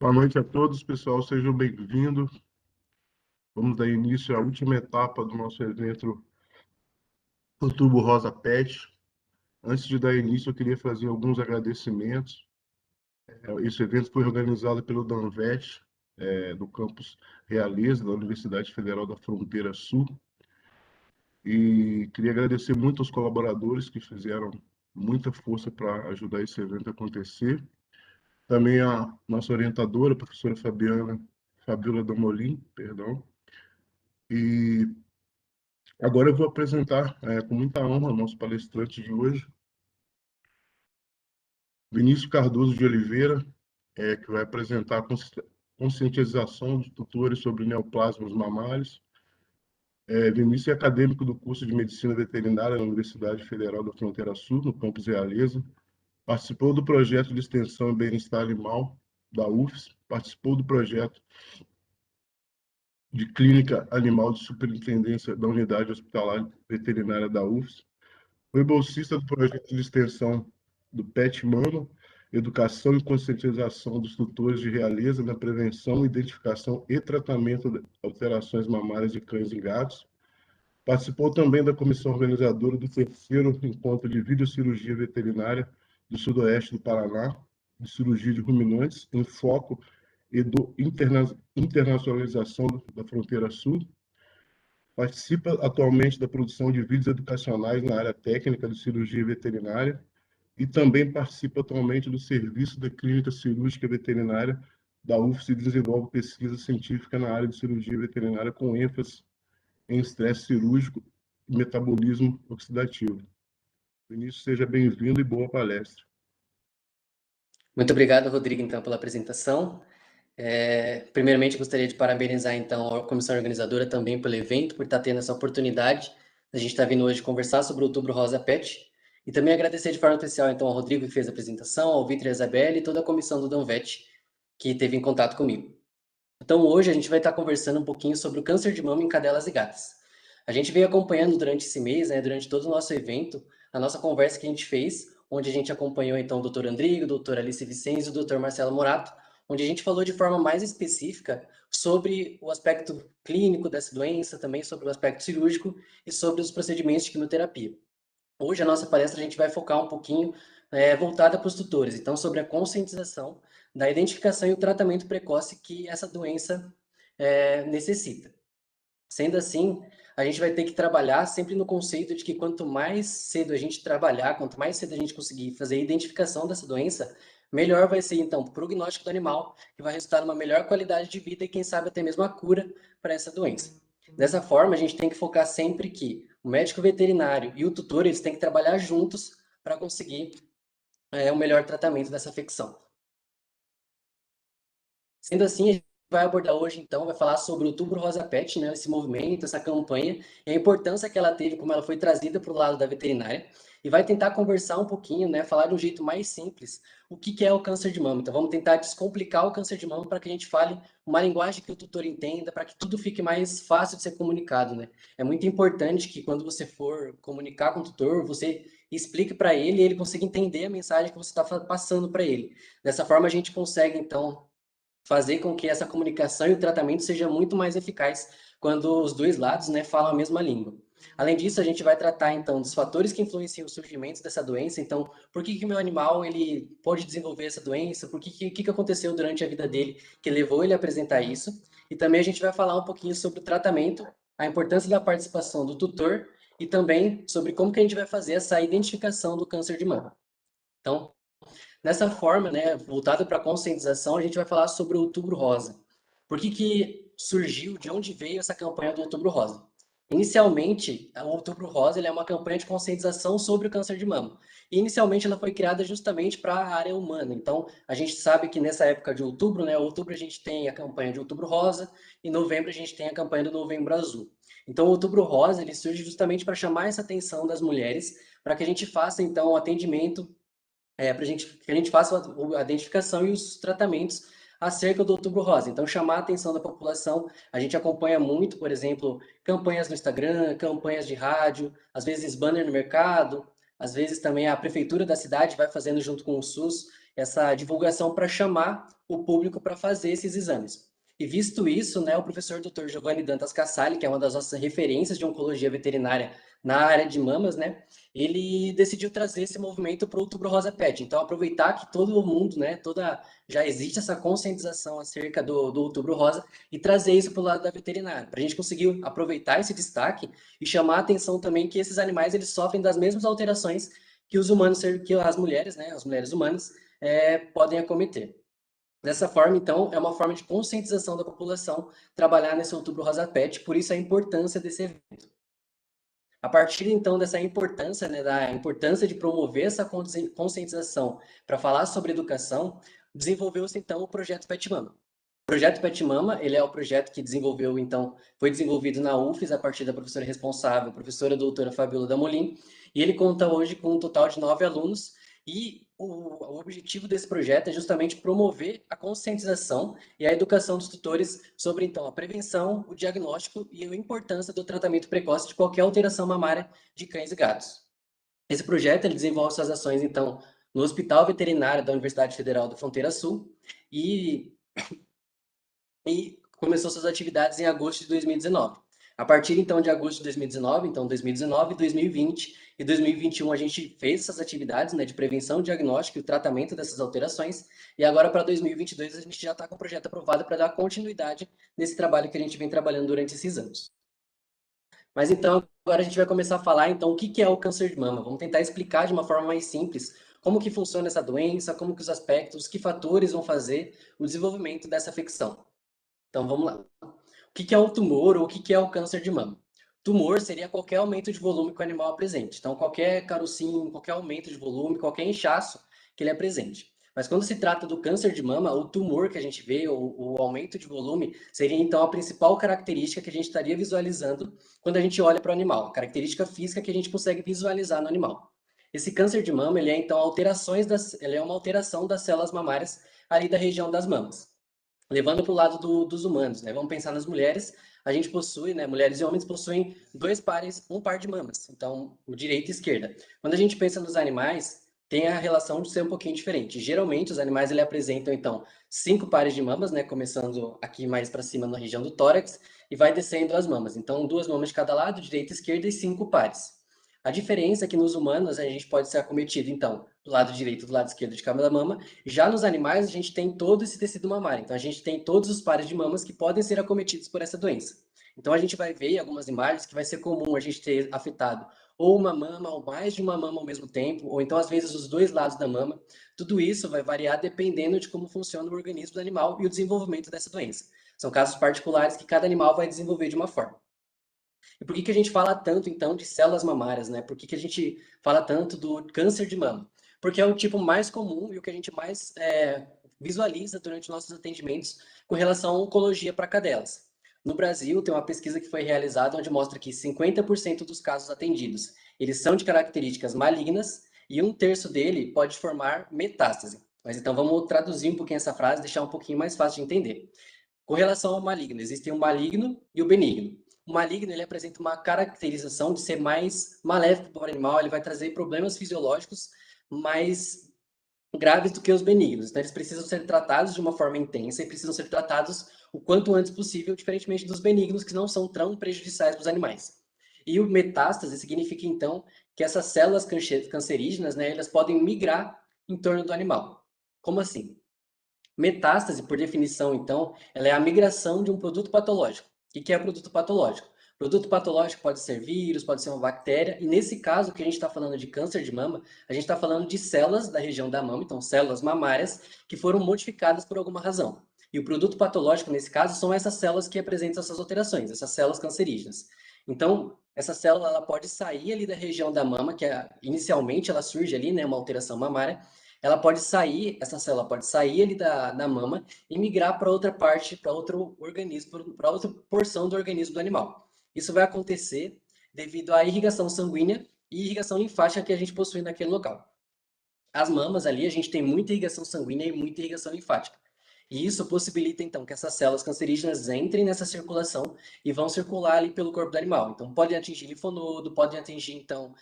Boa noite a todos, pessoal. Sejam bem-vindos. Vamos dar início à última etapa do nosso evento Outubro Rosa Pet. Antes de dar início, eu queria fazer alguns agradecimentos. Esse evento foi organizado pelo Danvet, do campus Realeza, da Universidade Federal da Fronteira Sul. E queria agradecer muito aos colaboradores que fizeram muita força para ajudar esse evento a acontecer. Também a nossa orientadora, a professora Fabiola Damolin, perdão. E agora eu vou apresentar com muita honra o nosso palestrante de hoje, Vinícius Cardoso de Oliveira, que vai apresentar a conscientização dos tutores sobre neoplasmas mamários. Vinícius é acadêmico do curso de Medicina Veterinária na Universidade Federal da Fronteira Sul, no campus Realeza. Participou do projeto de extensão e bem-estar animal da UFS, participou do projeto de clínica animal de superintendência da Unidade Hospitalar Veterinária da UFS. Foi bolsista do projeto de extensão do PET Mano, Educação e Conscientização dos Tutores de Realeza na Prevenção, Identificação e Tratamento de Alterações Mamárias de Cães e Gatos. Participou também da comissão organizadora do terceiro encontro de videocirurgia veterinária do Sudoeste do Paraná, de cirurgia de ruminantes, em foco e do internacionalização da fronteira sul. Participa atualmente da produção de vídeos educacionais na área técnica de cirurgia veterinária e também participa atualmente do serviço da Clínica Cirúrgica Veterinária da UFS e desenvolve pesquisa científica na área de cirurgia veterinária com ênfase em estresse cirúrgico e metabolismo oxidativo. Vinícius, seja bem-vindo e boa palestra. Muito obrigado, Rodrigo, então, pela apresentação. Primeiramente, gostaria de parabenizar, então, a comissão organizadora também pelo evento, por estar tendo essa oportunidade. A gente está vindo hoje conversar sobre o Outubro Rosa Pet. E também agradecer de forma especial, então, ao Rodrigo, que fez a apresentação, ao Vitor e a Isabelle e toda a comissão do Danvet, que esteve em contato comigo. Então, hoje a gente vai estar conversando um pouquinho sobre o câncer de mama em cadelas e gatas. A gente veio acompanhando durante esse mês, durante todo o nosso evento, a nossa conversa que a gente fez, onde a gente acompanhou, então, o Dr. Andrigo, o Dr. Alice Vicenzi e o Dr. Marcelo Morato, onde a gente falou de forma mais específica sobre o aspecto clínico dessa doença, também sobre o aspecto cirúrgico e sobre os procedimentos de quimioterapia. Hoje a nossa palestra a gente vai focar um pouquinho voltada para os tutores, então sobre a conscientização da identificação e o tratamento precoce que essa doença necessita. Sendo assim, a gente vai ter que trabalhar sempre no conceito de que quanto mais cedo a gente trabalhar, quanto mais cedo a gente conseguir fazer a identificação dessa doença, melhor vai ser, então, o prognóstico do animal, que vai resultar numa melhor qualidade de vida e, quem sabe, até mesmo a cura para essa doença. Dessa forma, a gente tem que focar sempre que o médico veterinário e o tutor, eles têm que trabalhar juntos para conseguir o melhor tratamento dessa afecção. Sendo assim, a gente vai abordar hoje, então, vai falar sobre o Outubro Rosa Pet, né, esse movimento, essa campanha, e a importância que ela teve, como ela foi trazida para o lado da veterinária, e vai tentar conversar um pouquinho, né, falar de um jeito mais simples, o que é o câncer de mama. Então, vamos tentar descomplicar o câncer de mama para que a gente fale uma linguagem que o tutor entenda, para que tudo fique mais fácil de ser comunicado, né. É muito importante que quando você for comunicar com o tutor, você explique para ele e ele consiga entender a mensagem que você está passando para ele. Dessa forma, a gente consegue, então, fazer com que essa comunicação e o tratamento seja muito mais eficaz quando os dois lados, né, falam a mesma língua. Além disso, a gente vai tratar então dos fatores que influenciam o surgimento dessa doença. Então, por que o meu animal ele pode desenvolver essa doença? Por que aconteceu durante a vida dele que levou ele a apresentar isso? E também a gente vai falar um pouquinho sobre o tratamento, a importância da participação do tutor e também sobre como que a gente vai fazer essa identificação do câncer de mama. Então, dessa forma, né, voltado para a conscientização, a gente vai falar sobre o Outubro Rosa. Por que surgiu, de onde veio essa campanha do Outubro Rosa? Inicialmente, o Outubro Rosa ele é uma campanha de conscientização sobre o câncer de mama. E inicialmente ela foi criada justamente para a área humana. Então, a gente sabe que nessa época de outubro, né, outubro a gente tem a campanha de Outubro Rosa e novembro a gente tem a campanha do Novembro Azul. Então, o Outubro Rosa ele surge justamente para chamar essa atenção das mulheres, para que a gente faça então o atendimento para que a gente faça a identificação e os tratamentos acerca do Outubro Rosa. Então, chamar a atenção da população, a gente acompanha muito, por exemplo, campanhas no Instagram, campanhas de rádio, às vezes banner no mercado, às vezes também a prefeitura da cidade vai fazendo junto com o SUS. essa divulgação para chamar o público para fazer esses exames. E visto isso, né, o professor Dr. Giovanni Dantas Casale, que é uma das nossas referências de oncologia veterinária na área de mamas, né, ele decidiu trazer esse movimento para o Outubro Rosa Pet. Então, aproveitar que todo mundo, né, já existe essa conscientização acerca do Outubro Rosa e trazer isso para o lado da veterinária, para a gente conseguir aproveitar esse destaque e chamar a atenção também que esses animais eles sofrem das mesmas alterações que os humanos, que as mulheres, né, as mulheres humanas, podem acometer. Dessa forma, então, é uma forma de conscientização da população trabalhar nesse Outubro Rosa Pet, por isso a importância desse evento. A partir, então, dessa importância, né, da importância de promover essa conscientização para falar sobre educação, desenvolveu-se, então, o projeto Pet Mama. O projeto Pet Mama, ele é o projeto que desenvolveu, então, foi desenvolvido na UFES a partir da professora responsável, a professora doutora Fabiola Damolin, e ele conta hoje com um total de 9 alunos, e o objetivo desse projeto é justamente promover a conscientização e a educação dos tutores sobre, então, a prevenção, o diagnóstico e a importância do tratamento precoce de qualquer alteração mamária de cães e gatos. Esse projeto ele desenvolve suas ações, então, no Hospital Veterinário da Universidade Federal da Fronteira Sul e começou suas atividades em agosto de 2019. A partir então de agosto de 2019, então 2019, 2020 e 2021 a gente fez essas atividades, né, de prevenção, diagnóstico e tratamento dessas alterações, e agora para 2022 a gente já está com o projeto aprovado para dar continuidade nesse trabalho que a gente vem trabalhando durante esses anos. Mas então agora a gente vai começar a falar então o que é o câncer de mama. Vamos tentar explicar de uma forma mais simples como que funciona essa doença, como que os aspectos, que fatores vão fazer o desenvolvimento dessa afecção. Então vamos lá. O que é o tumor ou o que é o câncer de mama? Tumor seria qualquer aumento de volume que o animal apresente. Então, qualquer carocinho, qualquer aumento de volume, qualquer inchaço que ele apresente. Mas quando se trata do câncer de mama, o tumor que a gente vê, o aumento de volume, seria então a principal característica que a gente estaria visualizando quando a gente olha para o animal, a característica física que a gente consegue visualizar no animal. Esse câncer de mama, ele é então ele é uma alteração das células mamárias ali da região das mamas. Levando para o lado dos humanos, né? Vamos pensar nas mulheres. A gente possui, né? Mulheres e homens possuem um par de mamas. Então, o direita e esquerda. Quando a gente pensa nos animais, tem a relação de ser um pouquinho diferente. Geralmente, os animais ele apresentam então 5 pares de mamas, né? Começando aqui mais para cima na região do tórax e vai descendo as mamas. Então, 2 mamas de cada lado, direita e esquerda e 5 pares. A diferença é que nos humanos a gente pode ser acometido, então, do lado direito e do lado esquerdo de cada mama. Já nos animais, a gente tem todo esse tecido mamário. Então, a gente tem todos os pares de mamas que podem ser acometidos por essa doença. Então, a gente vai ver em algumas imagens que vai ser comum a gente ter afetado ou uma mama ou mais de uma mama ao mesmo tempo, ou então, às vezes, os 2 lados da mama. Tudo isso vai variar dependendo de como funciona o organismo do animal e o desenvolvimento dessa doença. São casos particulares que cada animal vai desenvolver de uma forma. E por que a gente fala tanto, então, de células mamárias, né? Por que a gente fala tanto do câncer de mama? Porque é o tipo mais comum e o que a gente mais visualiza durante nossos atendimentos com relação à oncologia para cadelas. No Brasil, tem uma pesquisa que foi realizada onde mostra que 50% dos casos atendidos, eles são de características malignas e 1/3 dele pode formar metástase. Mas então vamos traduzir um pouquinho essa frase, deixar um pouquinho mais fácil de entender. Com relação ao maligno, existem o maligno e o benigno. O maligno ele apresenta uma caracterização de ser mais maléfico para o animal, ele vai trazer problemas fisiológicos mais graves do que os benignos. Então, eles precisam ser tratados de uma forma intensa e precisam ser tratados o quanto antes possível, diferentemente dos benignos, que não são tão prejudiciais para os animais. E o metástase significa, então, que essas células cancerígenas, né, elas podem migrar em torno do animal. Como assim? Metástase, por definição, então, ela é a migração de um produto patológico. O que é produto patológico? Produto patológico pode ser vírus, pode ser uma bactéria, e nesse caso que a gente está falando de câncer de mama, a gente está falando de células da região da mama, então células mamárias, que foram modificadas por alguma razão. E o produto patológico, nesse caso, são essas células que apresentam essas alterações, essas células cancerígenas. Então, essa célula ela pode sair ali da região da mama, que inicialmente ela surge ali, né, uma alteração mamária, ela pode sair, essa célula pode sair ali da mama e migrar para outra parte, para outro organismo, para outra porção do organismo do animal. Isso vai acontecer devido à irrigação sanguínea e irrigação linfática que a gente possui naquele local. As mamas ali, a gente tem muita irrigação sanguínea e muita irrigação linfática. E isso possibilita, então, que essas células cancerígenas entrem nessa circulação e vão circular ali pelo corpo do animal. Então, podem atingir linfonodo, podem atingir, então,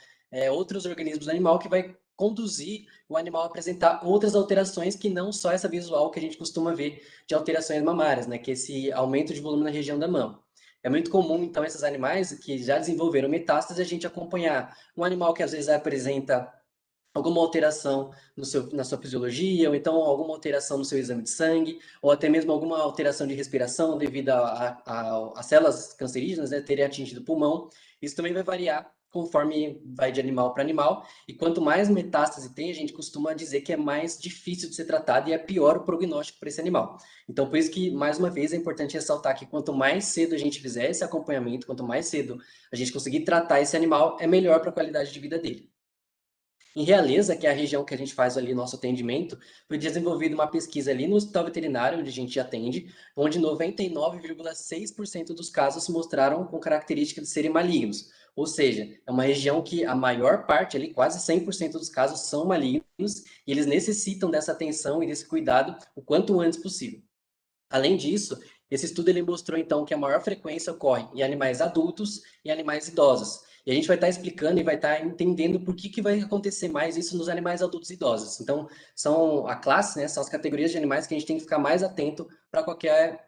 outros organismos do animal que vai conduzir o animal a apresentar outras alterações que não só essa visual que a gente costuma ver de alterações mamárias, né? Que é esse aumento de volume na região da mama. É muito comum, então, esses animais que já desenvolveram metástase, a gente acompanhar um animal que às vezes apresenta alguma alteração na sua fisiologia, ou então alguma alteração no seu exame de sangue, ou até mesmo alguma alteração de respiração devido a células cancerígenas, né, terem atingido o pulmão. Isso também vai variar conforme vai de animal para animal, e quanto mais metástase tem, a gente costuma dizer que é mais difícil de ser tratado e é pior o prognóstico para esse animal. Então, por isso que, mais uma vez, é importante ressaltar que quanto mais cedo a gente fizer esse acompanhamento, quanto mais cedo a gente conseguir tratar esse animal, é melhor para a qualidade de vida dele. Em Realeza, que é a região que a gente faz ali nosso atendimento, foi desenvolvida uma pesquisa ali no hospital veterinário, onde a gente atende, onde 99,6% dos casos se mostraram com característica de serem malignos. Ou seja, é uma região que a maior parte ali, quase 100% dos casos são malignos, e eles necessitam dessa atenção e desse cuidado o quanto antes possível. Além disso, esse estudo ele mostrou então que a maior frequência ocorre em animais adultos e animais idosos. E a gente vai estar explicando e vai estar entendendo por que vai acontecer mais isso nos animais adultos e idosos. Então, são a classe, né, são as categorias de animais que a gente tem que ficar mais atento para qualquer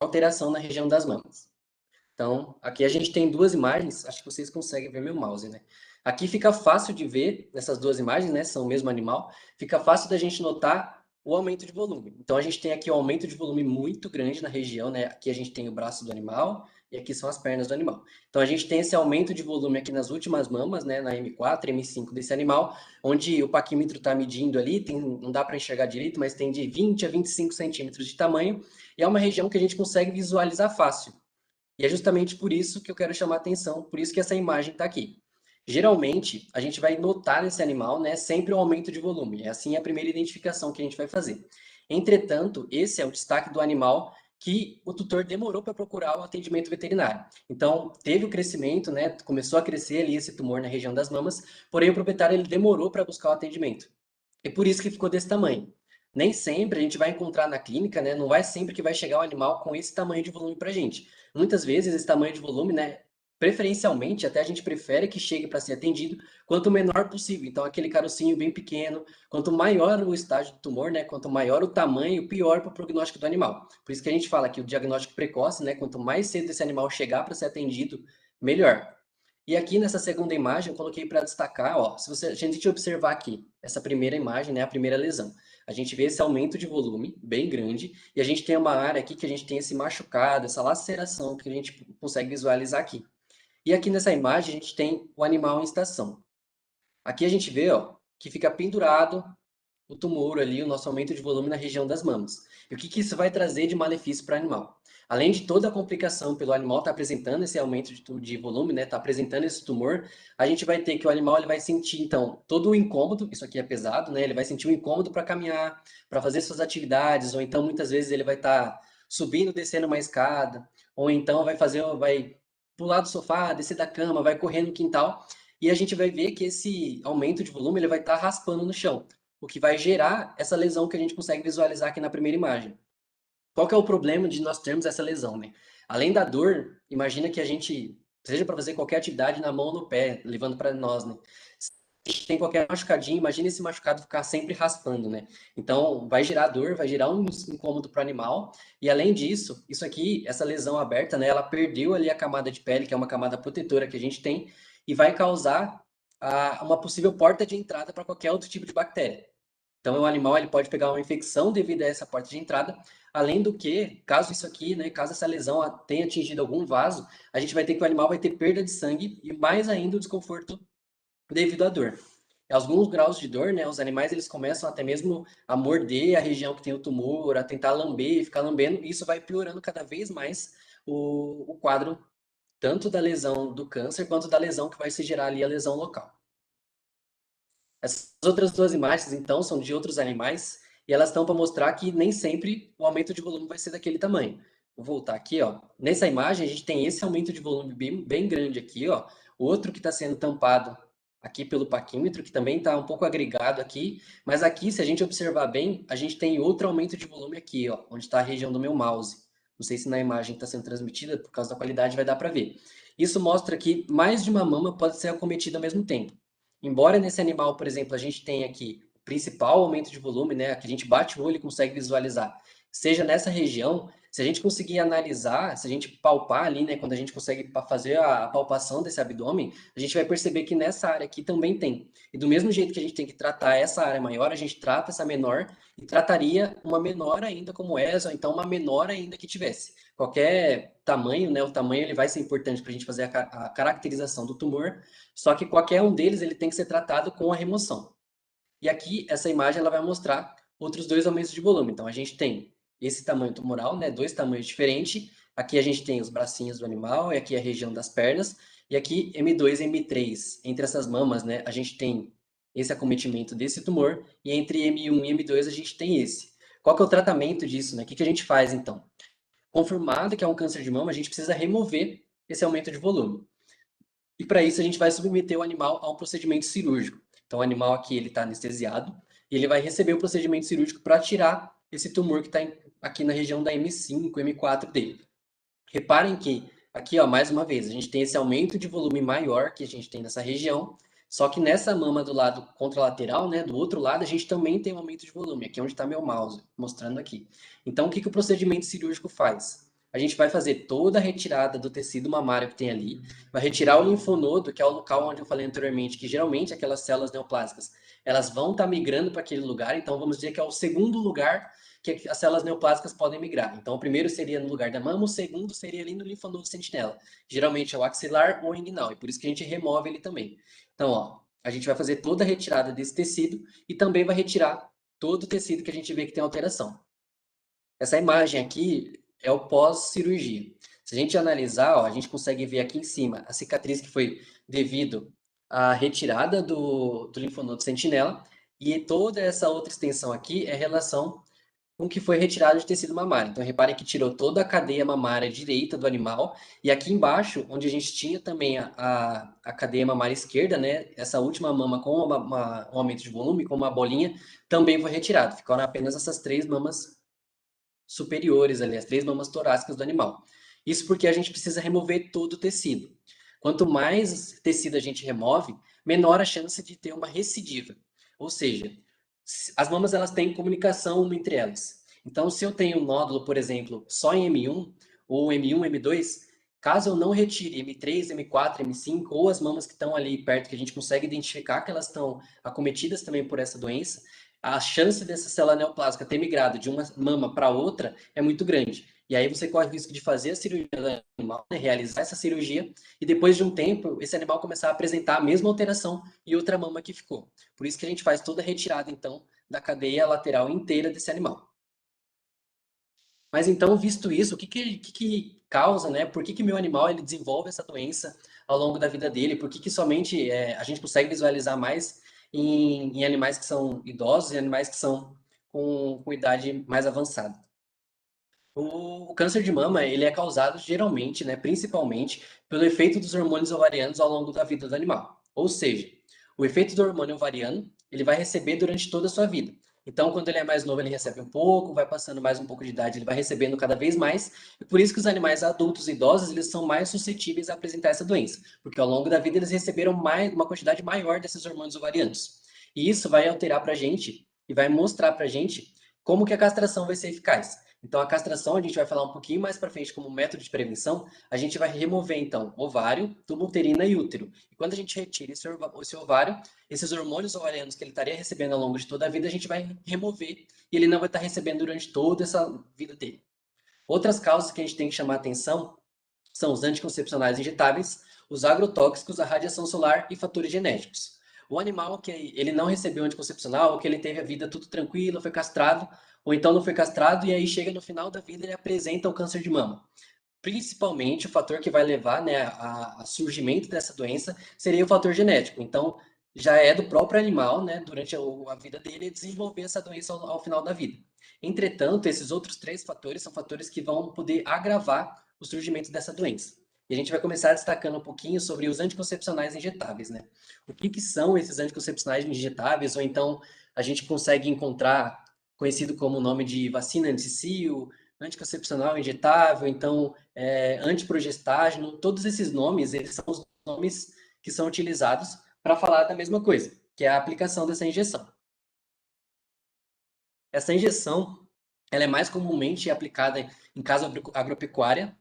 alteração na região das mamas. Então, aqui a gente tem duas imagens, acho que vocês conseguem ver meu mouse, né? Aqui fica fácil de ver, nessas duas imagens, né, são o mesmo animal, fica fácil da gente notar o aumento de volume. Então, a gente tem aqui um aumento de volume muito grande na região, né? Aqui a gente tem o braço do animal e aqui são as pernas do animal. Então, a gente tem esse aumento de volume aqui nas últimas mamas, né, na M4, M5 desse animal, onde o paquímetro está medindo ali, não dá para enxergar direito, mas tem de 20 a 25 centímetros de tamanho, e é uma região que a gente consegue visualizar fácil. E é justamente por isso que eu quero chamar a atenção, por isso que essa imagem está aqui. Geralmente, a gente vai notar nesse animal, né, sempre o aumento de volume. É assim a primeira identificação que a gente vai fazer. Entretanto, esse é o destaque do animal que o tutor demorou para procurar o atendimento veterinário. Então, teve o crescimento, né, começou a crescer ali esse tumor na região das mamas, porém o proprietário ele demorou para buscar o atendimento. E por isso que ficou desse tamanho. Nem sempre a gente vai encontrar na clínica, né? Não vai sempre que vai chegar o animal com esse tamanho de volume para a gente. Muitas vezes esse tamanho de volume, né? Preferencialmente, até a gente prefere que chegue para ser atendido quanto menor possível. Então, aquele carocinho bem pequeno, quanto maior o estágio do tumor, né? Quanto maior o tamanho, pior para o prognóstico do animal. Por isso que a gente fala que o diagnóstico precoce, né? Quanto mais cedo esse animal chegar para ser atendido, melhor. E aqui nessa segunda imagem eu coloquei para destacar, ó, se a gente observar aqui, essa primeira imagem, né, a primeira lesão, a gente vê esse aumento de volume bem grande e a gente tem uma área aqui que a gente tem esse machucado, essa laceração que a gente consegue visualizar aqui. E aqui nessa imagem a gente tem o animal em estação. Aqui a gente vê, ó, que fica pendurado o tumor ali, o nosso aumento de volume na região das mamas. E o que isso vai trazer de malefício para o animal? Além de toda a complicação pelo animal estar apresentando esse aumento de volume, né, tá apresentando esse tumor, a gente vai ter que o animal ele vai sentir então todo o incômodo, isso aqui é pesado, né? Ele vai sentir um incômodo para caminhar, para fazer suas atividades, ou então muitas vezes ele vai estar subindo, descendo uma escada, ou então vai pular do sofá, descer da cama, vai correr no quintal, e a gente vai ver que esse aumento de volume ele vai estar raspando no chão, o que vai gerar essa lesão que a gente consegue visualizar aqui na primeira imagem. Qual que é o problema de nós termos essa lesão, né? Além da dor, imagina que a gente, seja para fazer qualquer atividade na mão ou no pé, levando para nós, né? Se a gente tem qualquer machucadinho, imagina esse machucado ficar sempre raspando, né? Então, vai gerar dor, vai gerar um incômodo para o animal. E além disso, isso aqui, essa lesão aberta, né? Ela perdeu ali a camada de pele, que é uma camada protetora que a gente tem, e vai causar uma possível porta de entrada para qualquer outro tipo de bactéria. Então, o animal ele pode pegar uma infecção devido a essa porta de entrada. Além do que, caso isso aqui, né, caso essa lesão tenha atingido algum vaso, a gente vai ter que o animal vai ter perda de sangue e mais ainda o desconforto devido à dor. Em alguns graus de dor, né, os animais eles começam até mesmo a morder a região que tem o tumor, a tentar lamber, ficar lambendo, e isso vai piorando cada vez mais o quadro, tanto da lesão do câncer quanto da lesão que vai se gerar ali a lesão local. Essas outras duas imagens, então, são de outros animais e elas estão para mostrar que nem sempre o aumento de volume vai ser daquele tamanho. Vou voltar aqui, ó. Nessa imagem, a gente tem esse aumento de volume bem grande aqui, ó. Outro que está sendo tampado aqui pelo paquímetro, que também está um pouco agregado aqui. Mas aqui, se a gente observar bem, a gente tem outro aumento de volume aqui, ó, onde está a região do meu mouse. Não sei se na imagem está sendo transmitida, por causa da qualidade vai dar para ver. Isso mostra que mais de uma mama pode ser acometida ao mesmo tempo. embora nesse animal, por exemplo, a gente tenha aqui o principal aumento de volume, né, que a gente bate o olho e consegue visualizar, seja nessa região, se a gente conseguir analisar, se a gente palpar ali, né, quando a gente consegue fazer a palpação desse abdômen, a gente vai perceber que nessa área aqui também tem. E do mesmo jeito que a gente tem que tratar essa área maior, a gente trata essa menor e trataria uma menor ainda como essa, ou então uma menor ainda que tivesse. Qualquer tamanho, né, o tamanho ele vai ser importante para a gente fazer a caracterização do tumor, só que qualquer um deles ele tem que ser tratado com a remoção. E aqui, essa imagem ela vai mostrar outros dois aumentos de volume. Então, a gente tem esse tamanho tumoral, né, dois tamanhos diferentes. Aqui a gente tem os bracinhos do animal, e aqui a região das pernas. E aqui, M2 e M3, entre essas mamas, né, a gente tem esse acometimento desse tumor. E entre M1 e M2 a gente tem esse. Qual que é o tratamento disso, né? O que a gente faz, então? Confirmado que é um câncer de mama, a gente precisa remover esse aumento de volume. E para isso a gente vai submeter o animal a um procedimento cirúrgico. Então o animal aqui ele está anestesiado e ele vai receber o procedimento cirúrgico para tirar esse tumor que está aqui na região da M5, M4 dele. Reparem que aqui, ó, mais uma vez, a gente tem esse aumento de volume maior que a gente tem nessa região, só que nessa mama do lado contralateral, né, do outro lado, a gente também tem um aumento de volume. Aqui é onde está meu mouse, mostrando aqui. Então, o que o procedimento cirúrgico faz? A gente vai fazer toda a retirada do tecido mamário que tem ali, vai retirar o linfonodo, que é o local onde eu falei anteriormente, que geralmente aquelas células neoplásicas, elas vão estar migrando para aquele lugar, então vamos dizer que é o segundo lugar que as células neoplásicas podem migrar. Então, o primeiro seria no lugar da mama, o segundo seria ali no linfonodo sentinela. Geralmente é o axilar ou inguinal, e por isso que a gente remove ele também. Então, ó, a gente vai fazer toda a retirada desse tecido e também vai retirar todo o tecido que a gente vê que tem alteração. Essa imagem aqui é o pós-cirurgia. Se a gente analisar, ó, a gente consegue ver aqui em cima a cicatriz que foi devido à retirada do linfonodo sentinela, e toda essa outra extensão aqui é relação com o que foi retirado de tecido mamário. Então, reparem que tirou toda a cadeia mamária direita do animal, e aqui embaixo, onde a gente tinha também a cadeia mamária esquerda, né, essa última mama com um aumento de volume, com uma bolinha, também foi retirado. Ficaram apenas essas três mamas superiores ali, as três mamas torácicas do animal. Isso porque a gente precisa remover todo o tecido. Quanto mais tecido a gente remove, menor a chance de ter uma recidiva. Ou seja, as mamas elas têm comunicação uma entre elas. Então, se eu tenho um nódulo, por exemplo, só em M1 ou M1, M2, caso eu não retire M3, M4, M5 ou as mamas que estão ali perto que a gente consegue identificar que elas estão acometidas também por essa doença, a chance dessa célula neoplásica ter migrado de uma mama para outra é muito grande. E aí você corre o risco de fazer a cirurgia do animal, né, realizar essa cirurgia, e depois de um tempo, esse animal começar a apresentar a mesma alteração e outra mama que ficou. Por isso que a gente faz toda a retirada, então, da cadeia lateral inteira desse animal. Mas então, visto isso, o que causa, né? Por que meu animal ele desenvolve essa doença ao longo da vida dele? Por que somente a gente consegue visualizar mais em animais que são idosos e animais que são com idade mais avançada? O câncer de mama, ele é causado geralmente, né, principalmente, pelo efeito dos hormônios ovarianos ao longo da vida do animal. Ou seja, o efeito do hormônio ovariano, ele vai receber durante toda a sua vida. Então, quando ele é mais novo, ele recebe um pouco, vai passando mais um pouco de idade, ele vai recebendo cada vez mais. E por isso que os animais adultos e idosos, eles são mais suscetíveis a apresentar essa doença, porque ao longo da vida eles receberam uma quantidade maior desses hormônios ovarianos. E isso vai alterar para a gente e vai mostrar para a gente como que a castração vai ser eficaz. Então, a castração, a gente vai falar um pouquinho mais para frente como método de prevenção, a gente vai remover, então, ovário, tubo uterina e útero. E quando a gente retira esse ovário, esses hormônios ovarianos que ele estaria recebendo ao longo de toda a vida, a gente vai remover e ele não vai estar recebendo durante toda essa vida dele. Outras causas que a gente tem que chamar atenção são os anticoncepcionais injetáveis, os agrotóxicos, a radiação solar e fatores genéticos. O animal que ele não recebeu anticoncepcional, ou que ele teve a vida tudo tranquilo, foi castrado, ou então não foi castrado, e aí chega no final da vida ele apresenta o câncer de mama. Principalmente o fator que vai levar, né, a surgimento dessa doença seria o fator genético. Então, já é do próprio animal, né, durante a vida dele, desenvolver essa doença ao final da vida. Entretanto, esses outros três fatores são fatores que vão poder agravar o surgimento dessa doença. E a gente vai começar destacando um pouquinho sobre os anticoncepcionais injetáveis, né? O que são esses anticoncepcionais injetáveis, ou então a gente consegue encontrar conhecido como o nome de vacina anti-cio, anticoncepcional injetável, então antiprogestágeno, todos esses nomes, eles são os nomes que são utilizados para falar da mesma coisa, que é a aplicação dessa injeção. Essa injeção, ela é mais comumente aplicada em casa agropecuária,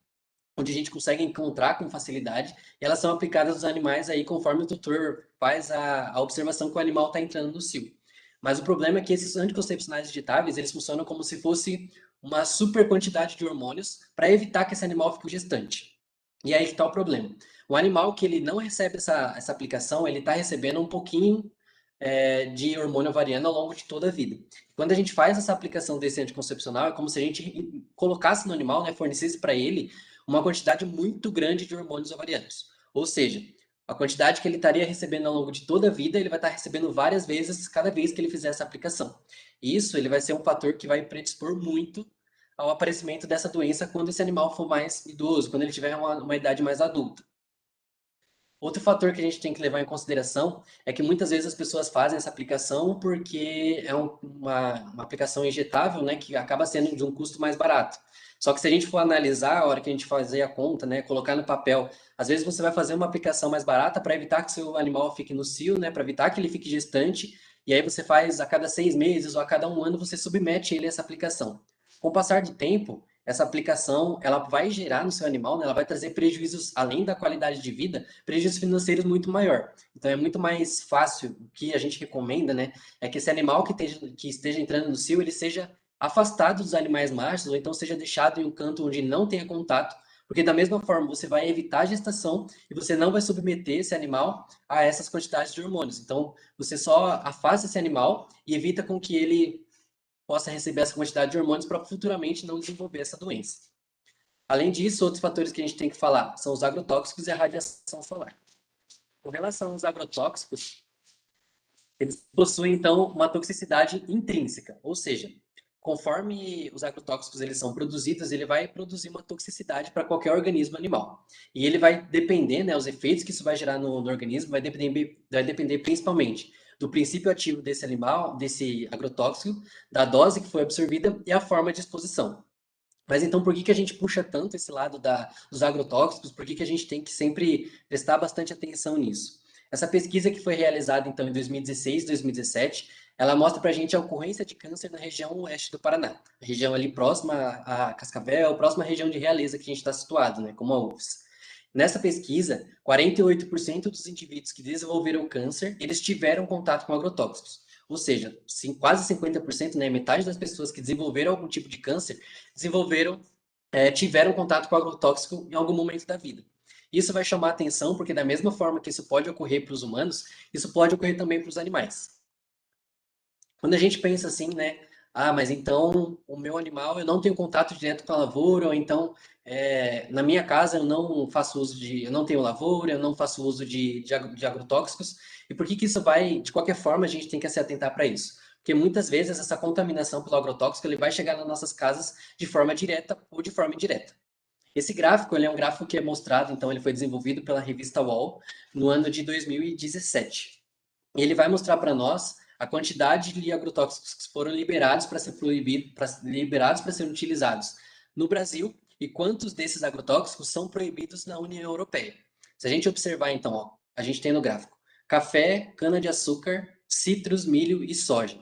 onde a gente consegue encontrar com facilidade, e elas são aplicadas nos animais aí conforme o tutor faz a observação que o animal está entrando no cio. Mas o problema é que esses anticoncepcionais injetáveis, eles funcionam como se fosse uma super quantidade de hormônios para evitar que esse animal fique gestante. E aí que está o problema. O animal que ele não recebe essa aplicação, ele está recebendo um pouquinho de hormônio ovariano ao longo de toda a vida. Quando a gente faz essa aplicação desse anticoncepcional, é como se a gente colocasse no animal, né, fornecesse para ele uma quantidade muito grande de hormônios ovarianos. Ou seja, a quantidade que ele estaria recebendo ao longo de toda a vida, ele vai estar recebendo várias vezes cada vez que ele fizer essa aplicação. E isso ele vai ser um fator que vai predispor muito ao aparecimento dessa doença quando esse animal for mais idoso, quando ele tiver uma idade mais adulta. Outro fator que a gente tem que levar em consideração é que muitas vezes as pessoas fazem essa aplicação porque é uma aplicação injetável, né, que acaba sendo de um custo mais barato. Só que se a gente for analisar, a hora que a gente fazer a conta, né, colocar no papel, às vezes você vai fazer uma aplicação mais barata para evitar que seu animal fique no cio, né, para evitar que ele fique gestante, e aí você faz a cada 6 meses ou a cada um ano você submete ele a essa aplicação. Com o passar do tempo, essa aplicação ela vai gerar no seu animal, né, ela vai trazer prejuízos, além da qualidade de vida, prejuízos financeiros muito maior. Então é muito mais fácil, o que a gente recomenda, né, é que esse animal que esteja entrando no cio, ele seja afastado dos animais machos, ou então seja deixado em um canto onde não tenha contato, porque da mesma forma você vai evitar a gestação e você não vai submeter esse animal a essas quantidades de hormônios. Então você só afasta esse animal e evita com que ele possa receber essa quantidade de hormônios para futuramente não desenvolver essa doença. Além disso, outros fatores que a gente tem que falar são os agrotóxicos e a radiação solar. Com relação aos agrotóxicos, eles possuem, então, uma toxicidade intrínseca, ou seja, conforme os agrotóxicos eles são produzidos, ele vai produzir uma toxicidade para qualquer organismo animal. E ele vai depender, né, os efeitos que isso vai gerar no organismo, vai depender principalmente do princípio ativo desse animal, desse agrotóxico, da dose que foi absorvida e a forma de exposição. Mas então, por que a gente puxa tanto esse lado dos agrotóxicos? Por que a gente tem que sempre prestar bastante atenção nisso? Essa pesquisa que foi realizada, então, em 2016 e 2017, ela mostra para a gente a ocorrência de câncer na região oeste do Paraná, a região ali próxima a Cascavel, próxima à região de Realeza que a gente está situado, né, como a UFS. Nessa pesquisa, 48% dos indivíduos que desenvolveram câncer, eles tiveram contato com agrotóxicos. Ou seja, quase 50%, né, metade das pessoas que desenvolveram algum tipo de câncer, tiveram contato com agrotóxico em algum momento da vida. Isso vai chamar atenção porque da mesma forma que isso pode ocorrer para os humanos, isso pode ocorrer também para os animais. Quando a gente pensa assim, né? Ah, mas então o meu animal eu não tenho contato direto com a lavoura, ou então na minha casa eu não faço uso eu não tenho lavoura, eu não faço uso de agrotóxicos. E por que que isso vai, de qualquer forma, a gente tem que se atentar para isso? Porque muitas vezes essa contaminação pelo agrotóxico ele vai chegar nas nossas casas de forma direta ou de forma indireta. Esse gráfico ele é um gráfico que é mostrado, então ele foi desenvolvido pela revista UOL no ano de 2017. E ele vai mostrar para nós a quantidade de agrotóxicos que foram liberados para ser liberados para serem utilizados no Brasil e quantos desses agrotóxicos são proibidos na União Europeia. Se a gente observar, então, ó, a gente tem no gráfico café, cana-de-açúcar, citros, milho e soja.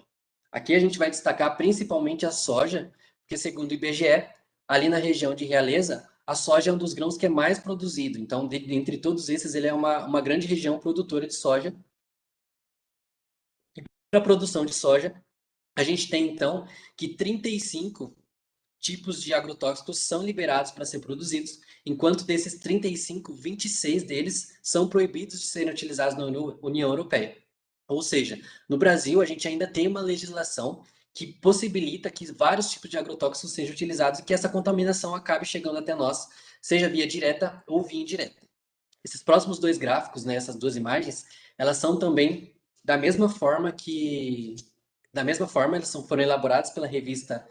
Aqui a gente vai destacar principalmente a soja, porque segundo o IBGE, ali na região de Realeza, a soja é um dos grãos que é mais produzido. Então, entre todos esses, ele é uma grande região produtora de soja. Para a produção de soja, a gente tem então que 35 tipos de agrotóxicos são liberados para ser produzidos, enquanto desses 35, 26 deles são proibidos de serem utilizados na União Europeia. Ou seja, no Brasil a gente ainda tem uma legislação que possibilita que vários tipos de agrotóxicos sejam utilizados e que essa contaminação acabe chegando até nós, seja via direta ou via indireta. Esses próximos dois gráficos, né, essas duas imagens, elas são também da mesma forma eles foram elaborados pela revista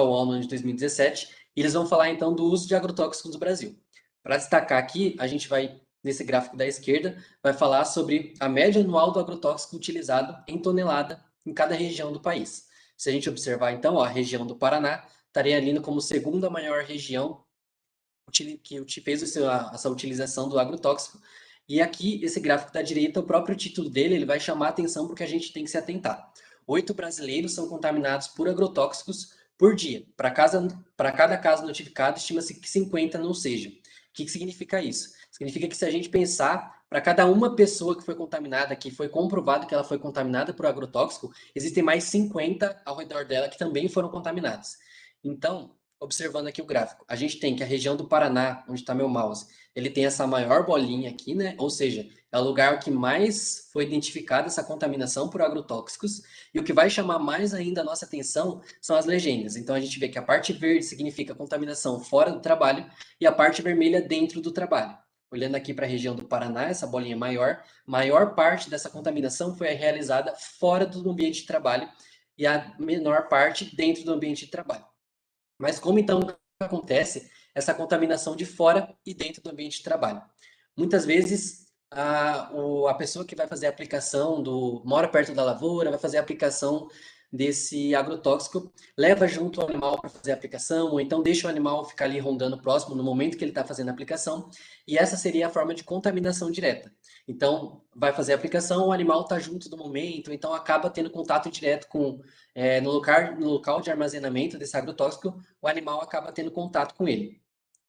UOL de 2017, e eles vão falar então do uso de agrotóxicos no Brasil. Para destacar aqui, a gente vai nesse gráfico da esquerda, vai falar sobre a média anual do agrotóxico utilizado em tonelada em cada região do país. Se a gente observar então, ó, a região do Paraná estaria ali como segunda maior região que fez essa utilização do agrotóxico. E aqui, esse gráfico da direita, o próprio título dele, ele vai chamar a atenção para o que a gente tem que se atentar. 8 brasileiros são contaminados por agrotóxicos por dia. Para cada caso notificado, estima-se que 50 não sejam. O que significa isso? Significa que se a gente pensar, para cada uma pessoa que foi contaminada, que foi comprovado que ela foi contaminada por agrotóxico, existem mais 50 ao redor dela que também foram contaminadas. Então, observando aqui o gráfico, a gente tem que a região do Paraná, onde está meu mouse, ele tem essa maior bolinha aqui, né? Ou seja, é o lugar que mais foi identificada essa contaminação por agrotóxicos. E o que vai chamar mais ainda a nossa atenção são as legendas. Então a gente vê que a parte verde significa contaminação fora do trabalho e a parte vermelha dentro do trabalho. Olhando aqui para a região do Paraná, essa bolinha maior parte dessa contaminação foi realizada fora do ambiente de trabalho e a menor parte dentro do ambiente de trabalho. Mas como então acontece essa contaminação de fora e dentro do ambiente de trabalho? Muitas vezes a pessoa que vai fazer a aplicação mora perto da lavoura, vai fazer a aplicação desse agrotóxico, leva junto o animal para fazer a aplicação, ou então deixa o animal ficar ali rondando próximo no momento que ele está fazendo a aplicação, e essa seria a forma de contaminação direta. Então, vai fazer a aplicação, o animal está junto do momento, então acaba tendo contato direto com, no local de armazenamento desse agrotóxico, o animal acaba tendo contato com ele.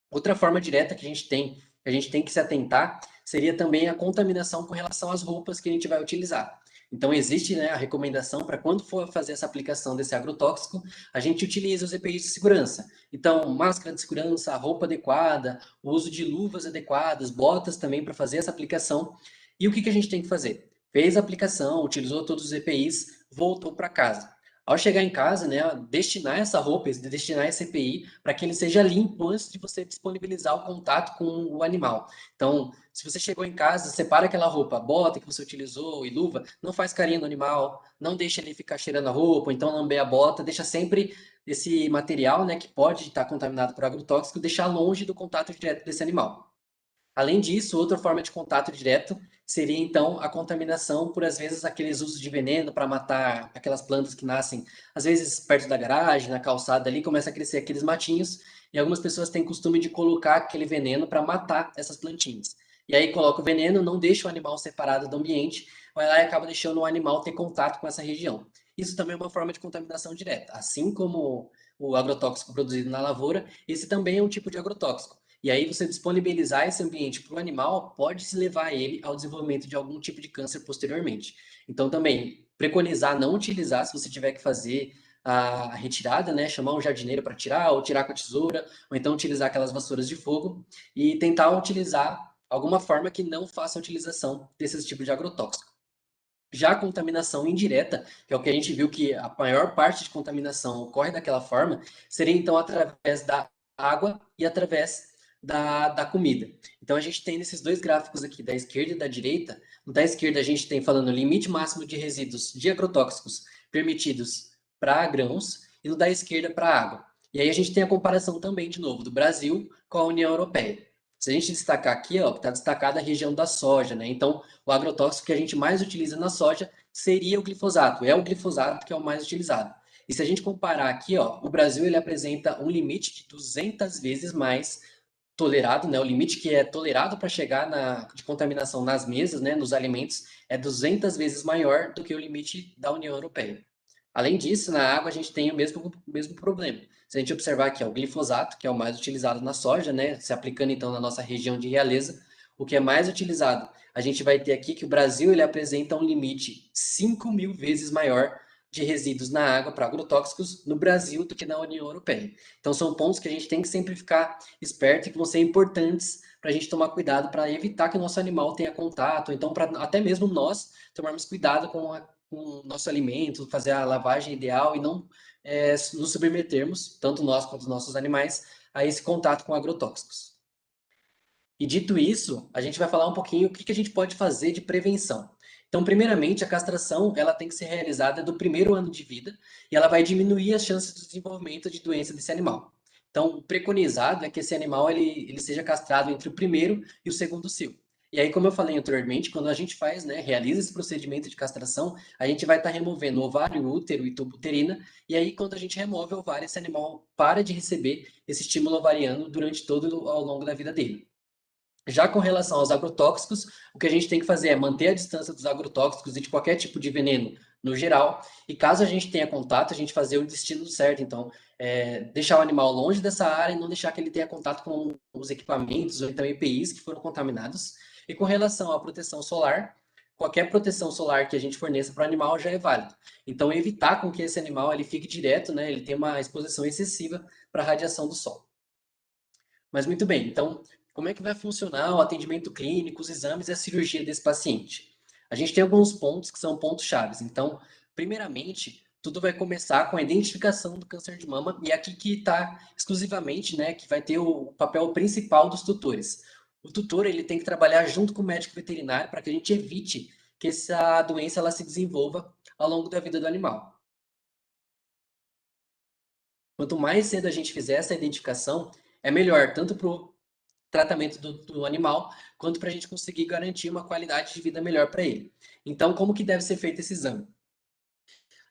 Outra forma direta que a gente tem que se atentar, seria também a contaminação com relação às roupas que a gente vai utilizar. Então, existe, né, a recomendação para quando for fazer essa aplicação desse agrotóxico, a gente utiliza os EPIs de segurança. Então, máscara de segurança, roupa adequada, o uso de luvas adequadas, botas também para fazer essa aplicação. E o que a gente tem que fazer? Fez a aplicação, utilizou todos os EPIs, voltou para casa. Ao chegar em casa, né, destinar essa roupa, destinar esse EPI para que ele seja limpo antes de você disponibilizar o contato com o animal. Então, se você chegou em casa, separa aquela roupa, bota que você utilizou e luva, não faz carinho no animal, não deixa ele ficar cheirando a roupa, então lamber a bota, deixa sempre esse material, né, que pode estar contaminado por agrotóxico, deixar longe do contato direto desse animal. Além disso, outra forma de contato direto seria então a contaminação por às vezes aqueles usos de veneno para matar aquelas plantas que nascem às vezes perto da garagem, na calçada ali, começa a crescer aqueles matinhos e algumas pessoas têm costume de colocar aquele veneno para matar essas plantinhas. E aí coloca o veneno, não deixa o animal separado do ambiente, vai lá e acaba deixando o animal ter contato com essa região. Isso também é uma forma de contaminação direta, assim como o agrotóxico produzido na lavoura, esse também é um tipo de agrotóxico. E aí você disponibilizar esse ambiente para o animal pode se levar ele ao desenvolvimento de algum tipo de câncer posteriormente. Então também preconizar não utilizar se você tiver que fazer a retirada, né, chamar um jardineiro para tirar ou tirar com a tesoura, ou então utilizar aquelas vassouras de fogo e tentar utilizar alguma forma que não faça a utilização desses tipos de agrotóxico. Já a contaminação indireta, que é o que a gente viu que a maior parte de contaminação ocorre daquela forma, seria então através da água e através da comida. Então a gente tem nesses dois gráficos aqui, da esquerda e da direita. No da esquerda a gente tem falando o limite máximo de resíduos de agrotóxicos permitidos para grãos e no da esquerda para água. E aí a gente tem a comparação também, de novo, do Brasil com a União Europeia. Se a gente destacar aqui, ó, está destacada a região da soja, né? Então, o agrotóxico que a gente mais utiliza na soja seria o glifosato. É o glifosato que é o mais utilizado. E se a gente comparar aqui, ó, o Brasil ele apresenta um limite de 200 vezes mais tolerado, né? O limite que é tolerado para chegar de contaminação nas mesas, né, nos alimentos, é 200 vezes maior do que o limite da União Europeia. Além disso, na água a gente tem o mesmo problema. Se a gente observar aqui, ó, o glifosato, que é o mais utilizado na soja, né, se aplicando então na nossa região de Realeza, o que é mais utilizado, a gente vai ter aqui que o Brasil ele apresenta um limite 5.000 vezes maior de resíduos na água para agrotóxicos no Brasil do que na União Europeia. Então são pontos que a gente tem que sempre ficar esperto e que vão ser importantes para a gente tomar cuidado para evitar que o nosso animal tenha contato, então para até mesmo nós tomarmos cuidado com o nosso alimento, fazer a lavagem ideal e não nos submetermos, tanto nós quanto os nossos animais, a esse contato com agrotóxicos. E dito isso, a gente vai falar um pouquinho o que a gente pode fazer de prevenção. Então, primeiramente, a castração ela tem que ser realizada do primeiro ano de vida e ela vai diminuir as chances de desenvolvimento de doença desse animal. Então, o preconizado é que esse animal ele seja castrado entre o primeiro e o segundo cio. E aí, como eu falei anteriormente, quando a gente faz, né, realiza esse procedimento de castração, a gente vai estar removendo o ovário, útero e tubo uterina, e aí quando a gente remove o ovário, esse animal para de receber esse estímulo ovariano durante todo ao longo da vida dele. Já com relação aos agrotóxicos, o que a gente tem que fazer é manter a distância dos agrotóxicos e de qualquer tipo de veneno no geral. E caso a gente tenha contato, a gente fazer o destino certo. Então, deixar o animal longe dessa área e não deixar que ele tenha contato com os equipamentos ou então EPIs que foram contaminados. E com relação à proteção solar, qualquer proteção solar que a gente forneça para o animal já é válido. Então, evitar com que esse animal ele fique direto, né? Ele tenha uma exposição excessiva para a radiação do sol. Mas muito bem, então, como é que vai funcionar o atendimento clínico, os exames e a cirurgia desse paciente? A gente tem alguns pontos que são pontos chaves. Então, primeiramente, tudo vai começar com a identificação do câncer de mama, e aqui que está exclusivamente, né, que vai ter o papel principal dos tutores. O tutor, ele tem que trabalhar junto com o médico veterinário para que a gente evite que essa doença ela se desenvolva ao longo da vida do animal. Quanto mais cedo a gente fizer essa identificação, é melhor, tanto para o tratamento do animal, quanto para a gente conseguir garantir uma qualidade de vida melhor para ele. Então, como que deve ser feito esse exame?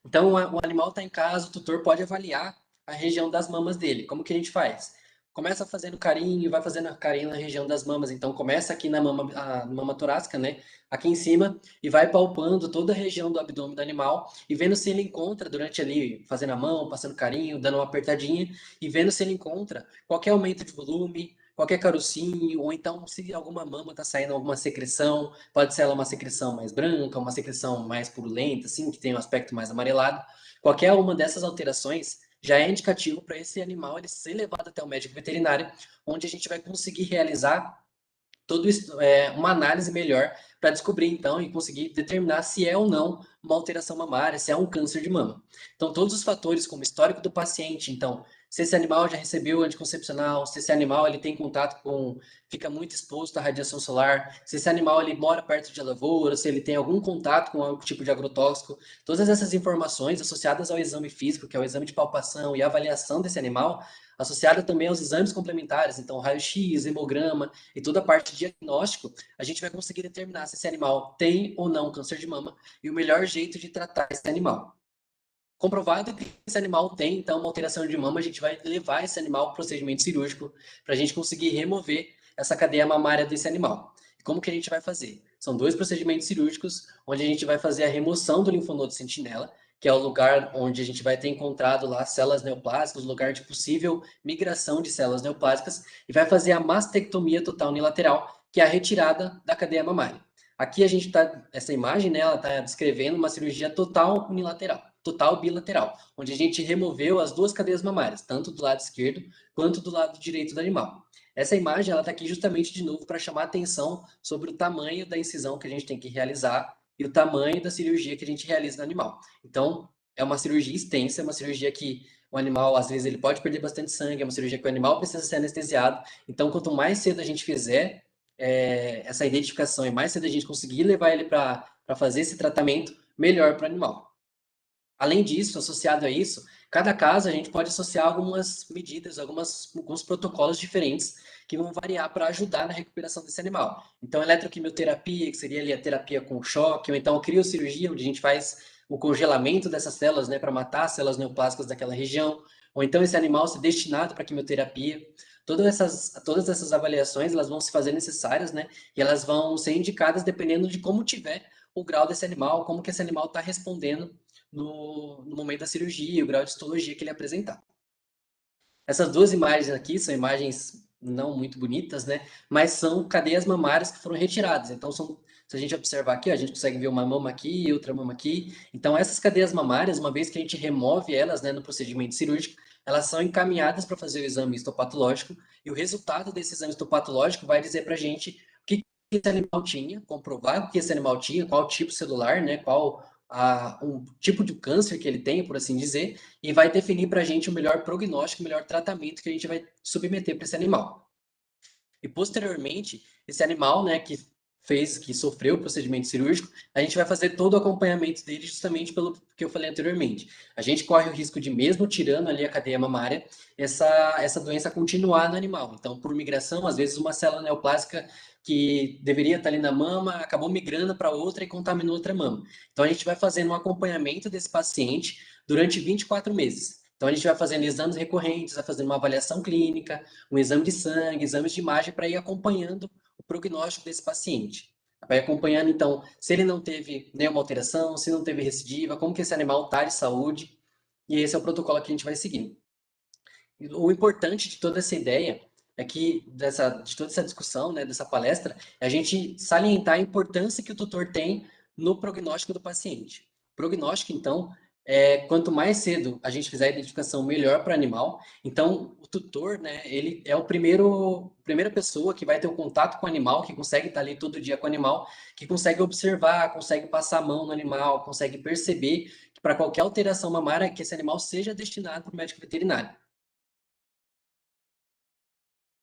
Então, o animal está em casa, o tutor pode avaliar a região das mamas dele. Como que a gente faz? Começa fazendo carinho, vai fazendo carinho na região das mamas. Então, começa aqui na mama, a mama torácica, né? Aqui em cima, e vai palpando toda a região do abdômen do animal e vendo se ele encontra, durante ali, fazendo a mão, passando carinho, dando uma apertadinha, e vendo se ele encontra qualquer aumento de volume, qualquer carocinho, ou então se alguma mama está saindo alguma secreção, pode ser ela uma secreção mais branca, uma secreção mais purulenta, assim, que tem um aspecto mais amarelado. Qualquer uma dessas alterações já é indicativo para esse animal ele ser levado até o médico veterinário, onde a gente vai conseguir realizar tudo isso, uma análise melhor para descobrir então e conseguir determinar se é ou não uma alteração mamária, se é um câncer de mama. Então, todos os fatores, como histórico do paciente, então, se esse animal já recebeu anticoncepcional, se esse animal ele tem contato com, fica muito exposto à radiação solar, se esse animal ele mora perto de lavoura, se ele tem algum contato com algum tipo de agrotóxico, todas essas informações associadas ao exame físico, que é o exame de palpação e avaliação desse animal, associada também aos exames complementares, então raio-x, hemograma e toda a parte de diagnóstico, a gente vai conseguir determinar se esse animal tem ou não câncer de mama e o melhor jeito de tratar esse animal. Comprovado que esse animal tem, então, uma alteração de mama, a gente vai levar esse animal para o procedimento cirúrgico para a gente conseguir remover essa cadeia mamária desse animal. E como que a gente vai fazer? São dois procedimentos cirúrgicos, onde a gente vai fazer a remoção do linfonodo sentinela, que é o lugar onde a gente vai ter encontrado lá células neoplásicas, o lugar de possível migração de células neoplásicas, e vai fazer a mastectomia total unilateral, que é a retirada da cadeia mamária. Aqui a gente está, essa imagem, né, ela está descrevendo uma cirurgia total unilateral, total bilateral, onde a gente removeu as duas cadeias mamárias, tanto do lado esquerdo quanto do lado direito do animal. Essa imagem ela está aqui justamente de novo para chamar atenção sobre o tamanho da incisão que a gente tem que realizar e o tamanho da cirurgia que a gente realiza no animal. Então, é uma cirurgia extensa, é uma cirurgia que o animal, às vezes, ele pode perder bastante sangue, é uma cirurgia que o animal precisa ser anestesiado. Então, quanto mais cedo a gente fizer essa identificação e mais cedo a gente conseguir levar ele para fazer esse tratamento, melhor para o animal. Além disso, associado a isso, cada caso a gente pode associar algumas medidas, alguns protocolos diferentes que vão variar para ajudar na recuperação desse animal. Então, eletroquimioterapia, que seria ali a terapia com choque, ou então criocirurgia, onde a gente faz o congelamento dessas células, né, para matar as células neoplásicas daquela região, ou então esse animal ser destinado para quimioterapia. Todas essas avaliações, elas vão se fazer necessárias, né, e elas vão ser indicadas dependendo de como tiver o grau desse animal, como que esse animal está respondendo no momento da cirurgia, o grau de histologia que ele apresentar. Essas duas imagens aqui são imagens não muito bonitas, né? Mas são cadeias mamárias que foram retiradas. Então, se a gente observar aqui, ó, a gente consegue ver uma mama aqui e outra mama aqui. Então, essas cadeias mamárias, uma vez que a gente remove elas, né, no procedimento cirúrgico, elas são encaminhadas para fazer o exame histopatológico e o resultado desse exame histopatológico vai dizer para a gente o que esse animal tinha, comprovar o que esse animal tinha, qual tipo celular, né, qual um tipo de câncer que ele tem, por assim dizer, e vai definir para a gente o melhor prognóstico, o melhor tratamento que a gente vai submeter para esse animal. E posteriormente, esse animal, né, que sofreu o procedimento cirúrgico, a gente vai fazer todo o acompanhamento dele justamente pelo que eu falei anteriormente. A gente corre o risco de, mesmo tirando ali a cadeia mamária, essa doença continuar no animal. Então, por migração, às vezes uma célula neoplásica que deveria estar ali na mama acabou migrando para outra e contaminou outra mama. Então, a gente vai fazendo um acompanhamento desse paciente durante 24 meses. Então, a gente vai fazendo exames recorrentes, vai fazendo uma avaliação clínica, um exame de sangue, exames de imagem para ir acompanhando o prognóstico desse paciente. Vai acompanhando, então, se ele não teve nenhuma alteração, se não teve recidiva, como que esse animal está de saúde, e esse é o protocolo que a gente vai seguindo. O importante de toda essa ideia é que, de toda essa discussão, né, dessa palestra, é a gente salientar a importância que o tutor tem no prognóstico do paciente. Prognóstico, então, quanto mais cedo a gente fizer a identificação, melhor para o animal. Então, o tutor, né, ele é primeira pessoa que vai ter o contato com o animal, que consegue estar ali todo dia com o animal, que consegue observar, consegue passar a mão no animal, consegue perceber que para qualquer alteração mamária, que esse animal seja destinado para o médico veterinário.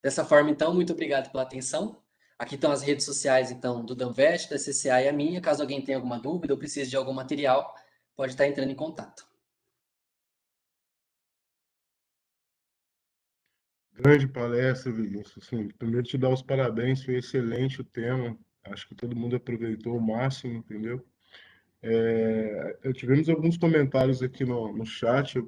Dessa forma, então, muito obrigado pela atenção. Aqui estão as redes sociais, então, do Danvet, da CCA e a minha. Caso alguém tenha alguma dúvida ou precise de algum material, pode estar entrando em contato. Grande palestra, Vinícius. Assim, primeiro te dar os parabéns, foi excelente o tema. Acho que todo mundo aproveitou o máximo, entendeu? Tivemos alguns comentários aqui no chat.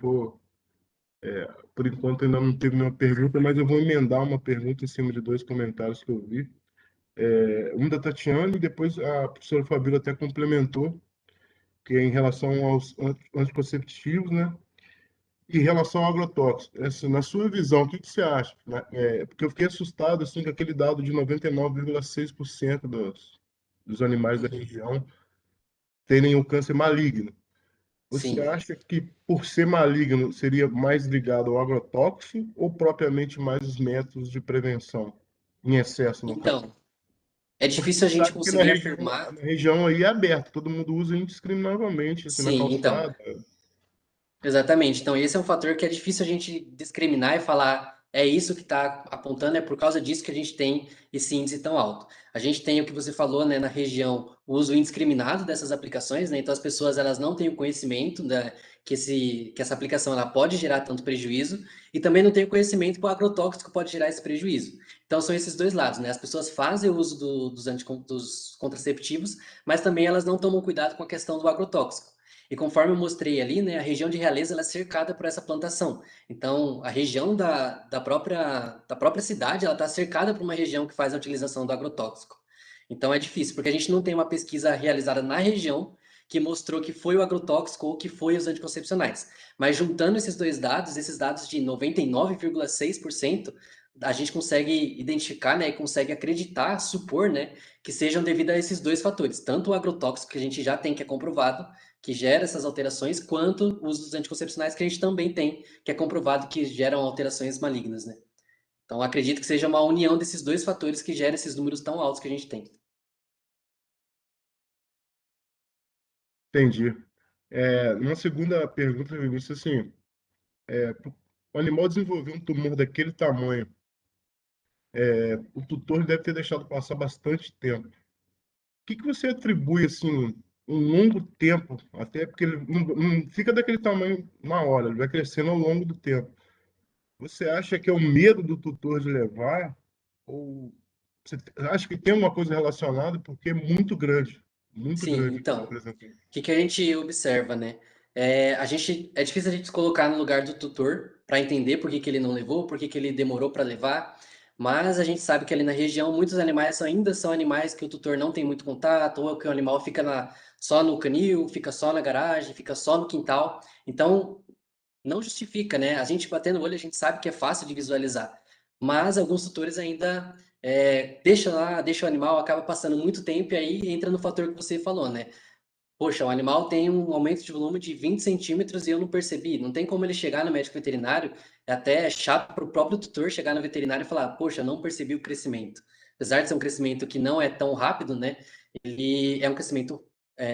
Por enquanto, ainda não teve nenhuma pergunta, mas eu vou emendar uma pergunta em cima de dois comentários que eu vi. Um da Tatiana e depois a professora Fabíola até complementou, que é em relação aos anticonceptivos, né? E em relação ao agrotóxico. Na sua visão, o que você acha? Né? Porque eu fiquei assustado assim, com aquele dado de 99,6% dos animais da região terem o câncer maligno. Você Sim. acha que, por ser maligno, seria mais ligado ao agrotóxico ou propriamente mais os métodos de prevenção, em excesso, no caso? Então, é Porque difícil a a gente gente sabe que na conseguir região, afirmar. na região aí é aberta, todo mundo usa indiscriminadamente, assim, na Sim, então. calçada. Exatamente. Então, esse é um fator que é difícil a gente discriminar e falar é isso que está apontando, é por causa disso que a gente tem esse índice tão alto. A gente tem o que você falou, né, na região, o uso indiscriminado dessas aplicações, né? Então, as pessoas elas não têm o conhecimento que essa aplicação ela pode gerar tanto prejuízo e também não têm o conhecimento que o agrotóxico pode gerar esse prejuízo. Então, são esses dois lados, né? As pessoas fazem o uso dos contraceptivos, mas também elas não tomam cuidado com a questão do agrotóxico. E conforme eu mostrei ali, né, a região de Realeza ela é cercada por essa plantação. Então, a região da própria cidade ela está cercada por uma região que faz a utilização do agrotóxico. Então, é difícil, porque a gente não tem uma pesquisa realizada na região que mostrou que foi o agrotóxico ou que foi os anticoncepcionais. Mas juntando esses dados de 99,6%, a gente consegue identificar, né, e consegue acreditar, supor, né, que sejam devido a esses dois fatores, tanto o agrotóxico que a gente já tem que é comprovado, que gera essas alterações, quanto o uso dos anticoncepcionais, que a gente também tem, que é comprovado que geram alterações malignas, né? Então, acredito que seja uma união desses dois fatores que gera esses números tão altos que a gente tem. Entendi. Uma segunda pergunta, Vinícius, assim, o animal desenvolver um tumor daquele tamanho, o tutor deve ter deixado passar bastante tempo. O que você atribui, assim, um longo tempo, até porque ele não fica daquele tamanho na hora, ele vai crescendo ao longo do tempo. Você acha que é o medo do tutor de levar? Ou você acha que tem uma coisa relacionada? Porque é muito Sim, grande o que está então, apresentando. que a gente observa, né? É difícil a gente se colocar no lugar do tutor para entender por que que ele não levou, por que que ele demorou para levar, mas a gente sabe que ali na região muitos animais ainda são animais que o tutor não tem muito contato, ou que o animal fica só no canil, fica só na garagem, fica só no quintal. Então, não justifica, né? A gente batendo o olho, a gente sabe que é fácil de visualizar, mas alguns tutores ainda deixam lá, deixam o animal, acaba passando muito tempo e aí entra no fator que você falou, né? Poxa, o animal tem um aumento de volume de 20 centímetros e eu não percebi. Não tem como ele chegar no médico veterinário. É até chato para o próprio tutor chegar no veterinário e falar: Poxa, não percebi o crescimento. Apesar de ser um crescimento que não é tão rápido, né? Ele é um crescimento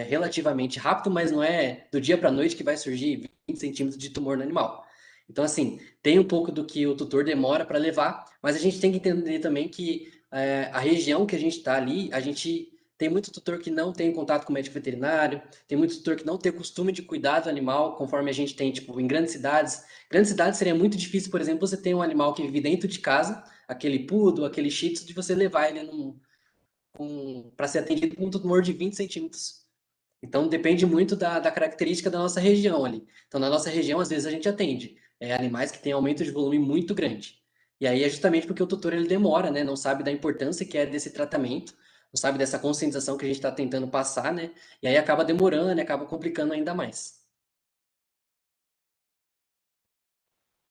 relativamente rápido, mas não é do dia para a noite que vai surgir 20 centímetros de tumor no animal. Então, assim, tem um pouco do que o tutor demora para levar, mas a gente tem que entender também que a região que a gente está ali, a gente tem muito tutor que não tem contato com o médico veterinário, tem muito tutor que não tem o costume de cuidar do animal, conforme a gente tem, tipo, em grandes cidades. Grandes cidades seria muito difícil, por exemplo, você ter um animal que vive dentro de casa, aquele poodle, aquele shih tzu, de você levar ele para ser atendido com um tumor de 20 centímetros. Então, depende muito da característica da nossa região ali. Então, na nossa região, às vezes a gente atende animais que têm aumento de volume muito grande. E aí é justamente porque o tutor ele demora, né? Não sabe da importância que é desse tratamento, não sabe dessa conscientização que a gente está tentando passar, né? E aí acaba demorando e acaba complicando ainda mais.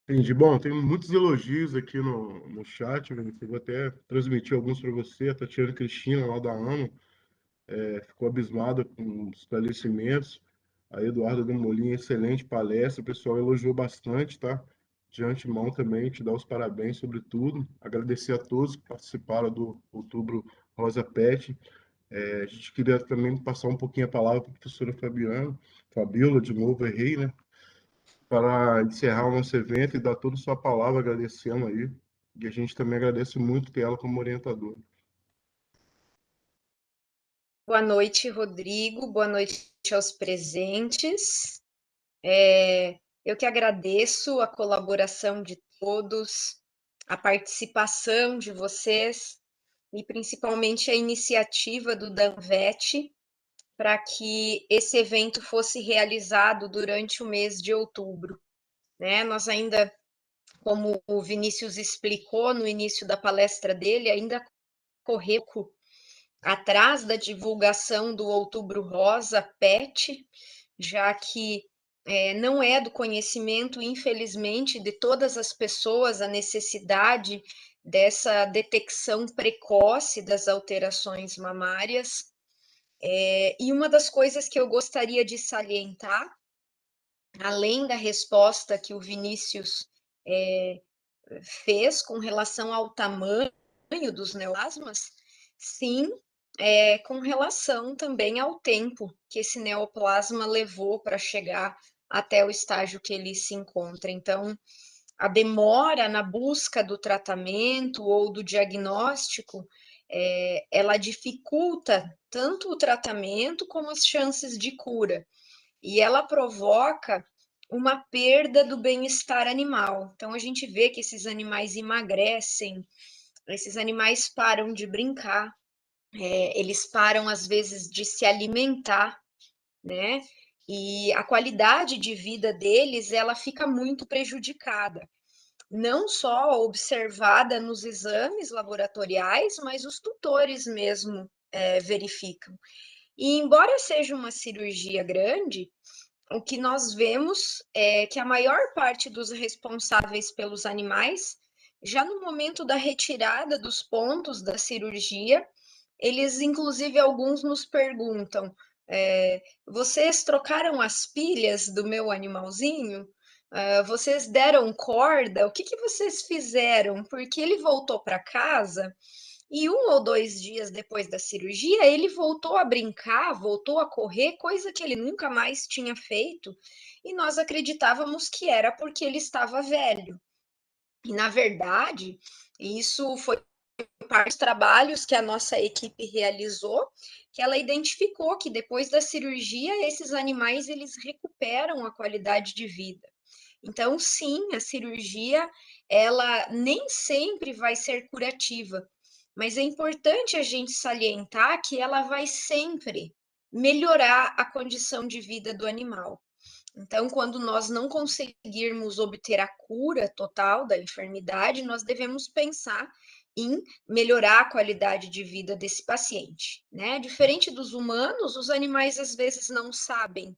Entendi. Bom, tem muitos elogios aqui no chat, Vinícius. Eu vou até transmitir alguns para você. A Tatiana Cristina, lá da AMA, ficou abismada com os esclarecimentos. A Eduarda Demolin, excelente palestra. O pessoal elogiou bastante, tá? De antemão também, te dar os parabéns sobre tudo. Agradecer a todos que participaram do Outubro Rosa Pet. A gente queria também passar um pouquinho a palavra para a professora Fabiana, Fabiola, de novo, errei, né? Para encerrar o nosso evento e dar toda a sua palavra, agradecendo aí. E a gente também agradece muito ter ela como orientadora. Boa noite, Rodrigo. Boa noite aos presentes. Eu que agradeço a colaboração de todos, a participação de vocês e principalmente a iniciativa do Danvet para que esse evento fosse realizado durante o mês de outubro, né? Nós ainda, como o Vinícius explicou no início da palestra dele, ainda correu atrás da divulgação do Outubro Rosa PET, já que não é do conhecimento, infelizmente, de todas as pessoas a necessidade dessa detecção precoce das alterações mamárias. E uma das coisas que eu gostaria de salientar, além da resposta que o Vinícius fez com relação ao tamanho dos neoplasmas, sim, com relação também ao tempo que esse neoplasma levou para chegar até o estágio que ele se encontra. Então, a demora na busca do tratamento ou do diagnóstico, ela dificulta tanto o tratamento como as chances de cura. E ela provoca uma perda do bem-estar animal. Então, a gente vê que esses animais emagrecem, esses animais param de brincar, eles param, às vezes, de se alimentar, né? E a qualidade de vida deles, ela fica muito prejudicada. Não só observada nos exames laboratoriais, mas os tutores mesmo verificam. E embora seja uma cirurgia grande, o que nós vemos é que a maior parte dos responsáveis pelos animais, já no momento da retirada dos pontos da cirurgia, eles, inclusive, alguns nos perguntam: vocês trocaram as pilhas do meu animalzinho? Vocês deram corda? O que que vocês fizeram? Porque ele voltou para casa e 1 ou 2 dias depois da cirurgia, ele voltou a brincar, voltou a correr, coisa que ele nunca mais tinha feito, e nós acreditávamos que era porque ele estava velho. E, na verdade, isso foi parte dos trabalhos que a nossa equipe realizou, que ela identificou que depois da cirurgia, esses animais eles recuperam a qualidade de vida. Então, sim, a cirurgia, ela nem sempre vai ser curativa, mas é importante a gente salientar que ela vai sempre melhorar a condição de vida do animal. Então, quando nós não conseguirmos obter a cura total da enfermidade, nós devemos pensar em melhorar a qualidade de vida desse paciente, né? Diferente dos humanos, os animais às vezes não sabem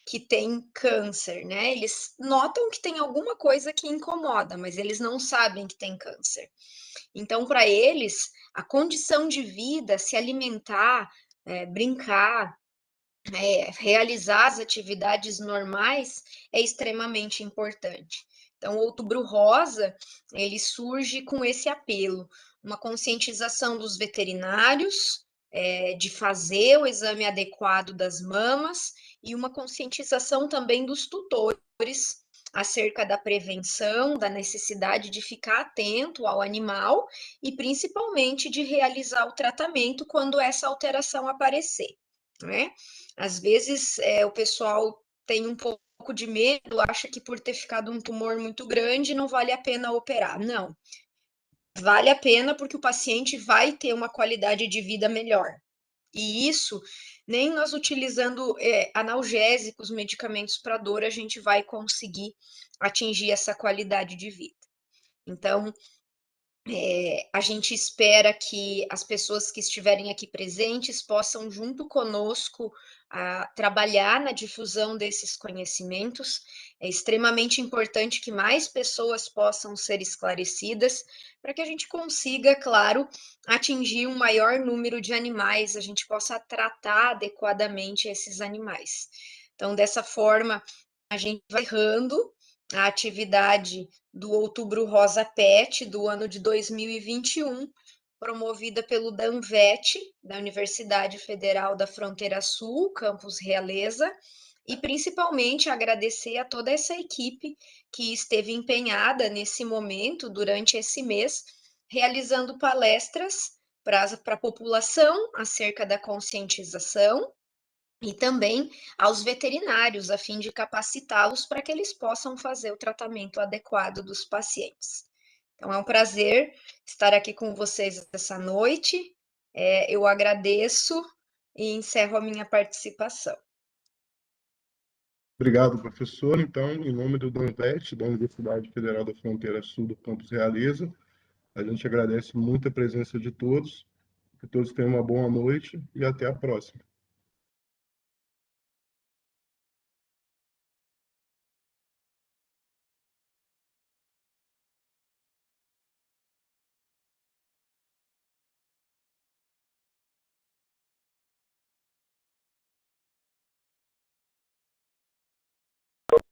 que tem câncer, né? Eles notam que tem alguma coisa que incomoda, mas eles não sabem que tem câncer. Então, para eles, a condição de vida, se alimentar, brincar, realizar as atividades normais é extremamente importante. Então, o Outubro Rosa, ele surge com esse apelo, uma conscientização dos veterinários, de fazer o exame adequado das mamas e uma conscientização também dos tutores acerca da prevenção, da necessidade de ficar atento ao animal e principalmente de realizar o tratamento quando essa alteração aparecer, né? Às vezes o pessoal tem um pouco de medo, acha que por ter ficado um tumor muito grande não vale a pena operar. Não, vale a pena porque o paciente vai ter uma qualidade de vida melhor. E isso, nem nós utilizando analgésicos, medicamentos para dor, a gente vai conseguir atingir essa qualidade de vida. Então, A gente espera que as pessoas que estiverem aqui presentes possam, junto conosco, trabalhar na difusão desses conhecimentos. É extremamente importante que mais pessoas possam ser esclarecidas, para que a gente consiga, claro, atingir um maior número de animais, a gente possa tratar adequadamente esses animais. Então, dessa forma, a gente vai errando a atividade do Outubro Rosa Pet do ano de 2021, promovida pelo DANVET, da Universidade Federal da Fronteira Sul, campus Realeza, e principalmente agradecer a toda essa equipe que esteve empenhada nesse momento, durante esse mês, realizando palestras para a população acerca da conscientização e também aos veterinários, a fim de capacitá-los para que eles possam fazer o tratamento adequado dos pacientes. Então, é um prazer estar aqui com vocês essa noite. Eu agradeço e encerro a minha participação. Obrigado, professor. Então, em nome do DANVET, da Universidade Federal da Fronteira Sul do campus Realeza, a gente agradece muito a presença de todos, que todos tenham uma boa noite e até a próxima.